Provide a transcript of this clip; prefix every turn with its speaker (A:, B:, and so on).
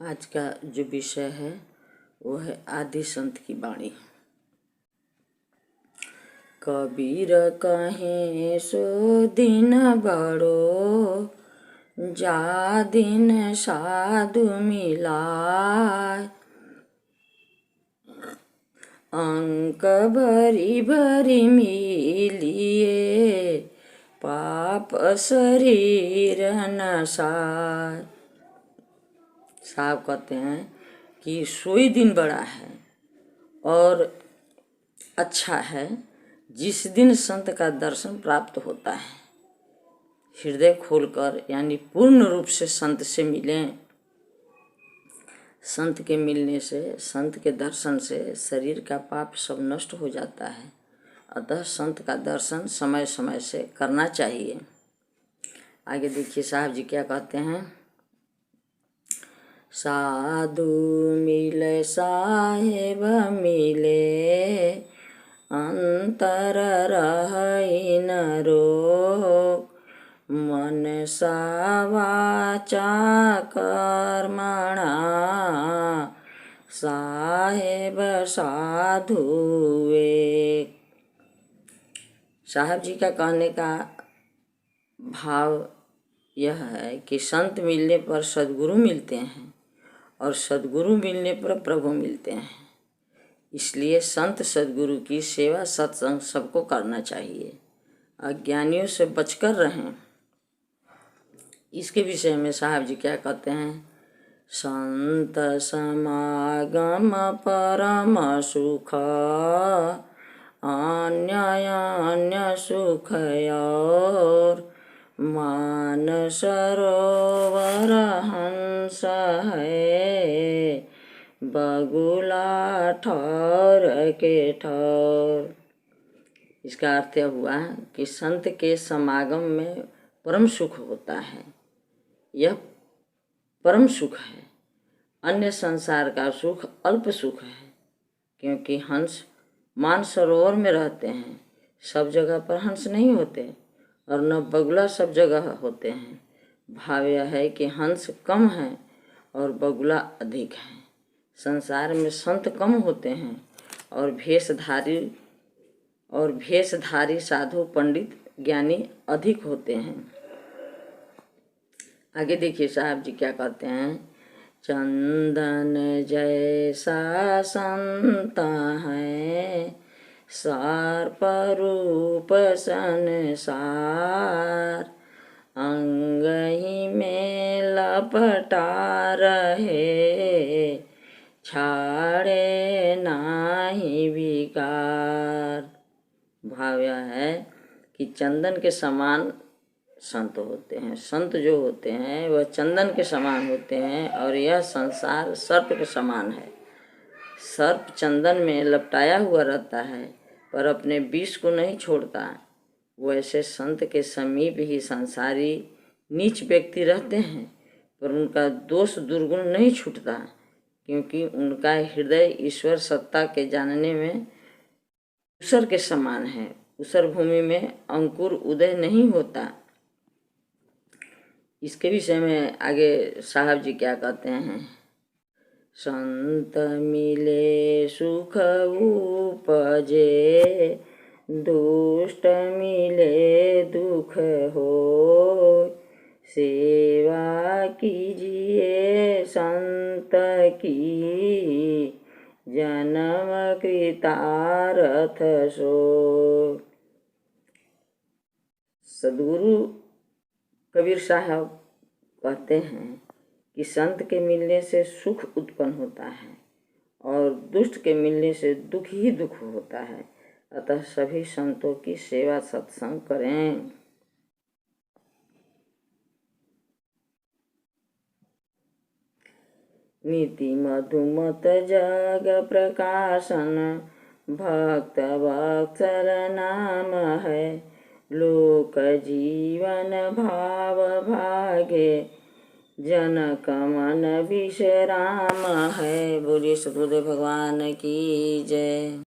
A: आज का जो विषय है वो है आदि संत की वाणी। कबीर कहे सो दिन बड़ो, जा दिन साधु मिलाय। अंक भरी भरी मिलिए, पाप शरीर नसाय। साहब कहते हैं कि सोई दिन बड़ा है और अच्छा है जिस दिन संत का दर्शन प्राप्त होता है। हृदय खोलकर यानी पूर्ण रूप से संत से मिलें। संत के मिलने से, संत के दर्शन से शरीर का पाप सब नष्ट हो जाता है। अतः संत का दर्शन समय समय से करना चाहिए। आगे देखिए साहब जी क्या कहते हैं। साधु मिले साहेब मिले, अंतर रहि न रोग। मन सा वाचा कर्मणा, साहेब साधु एक। साहब जी का कहने का भाव यह है कि संत मिलने पर सद्गुरु मिलते हैं और सद्गुरु मिलने पर प्रभु मिलते हैं। इसलिए संत सद्गुरु की सेवा सत्संग सबको करना चाहिए। अज्ञानियों से बचकर रहें। इसके विषय में साहब जी क्या कहते हैं। संत समागम परम सुख, अन्य अन्य सुख और। मान सरोवर हंस है, बगुला ठौर के ठौर। इसका अर्थ यह हुआ कि संत के समागम में परम सुख होता है। यह परम सुख है। अन्य संसार का सुख अल्प सुख है, क्योंकि हंस मानसरोवर में रहते हैं। सब जगह पर हंस नहीं होते और न बगुला सब जगह होते हैं। भाव यह है कि हंस कम है और बगुला अधिक है। संसार में संत कम होते हैं और भेषधारी साधु पंडित ज्ञानी अधिक होते हैं। आगे देखिए साहब जी क्या कहते हैं। चंदन जैसा संत है, सर्प रूप संसार। अंग ही में लपटा रहे, छाड़े नाही विकार। भाव यह है कि चंदन के समान संत होते हैं। संत जो होते हैं वह चंदन के समान होते हैं और यह संसार सर्प के समान है। सर्प चंदन में लपटाया हुआ रहता है पर अपने विष को नहीं छोड़ता। वैसे संत के समीप ही संसारी नीच व्यक्ति रहते हैं पर उनका दोष दुर्गुण नहीं छूटता, क्योंकि उनका हृदय ईश्वर सत्ता के जानने में ऊसर के समान है। ऊसर भूमि में अंकुर उदय नहीं होता। इसके विषय में आगे साहब जी क्या कहते हैं। संत मिले सुख उपजे, दुष्ट मिले दुख हो। सेवा कीजिए संत की, जन्म कृतार्थ सो। सद्गुरु कबीर साहब कहते हैं कि संत के मिलने से सुख उत्पन्न होता है और दुष्ट के मिलने से दुख ही दुख होता है। अतः सभी संतों की सेवा सत्संग करें। नीति मधुमत जग प्रकाशन, भक्त वत्सल नाम है। लोक जीवन भाव भागे, जनक मन विश्राम है। बोलिए सतगुरुदेव भगवान की जय।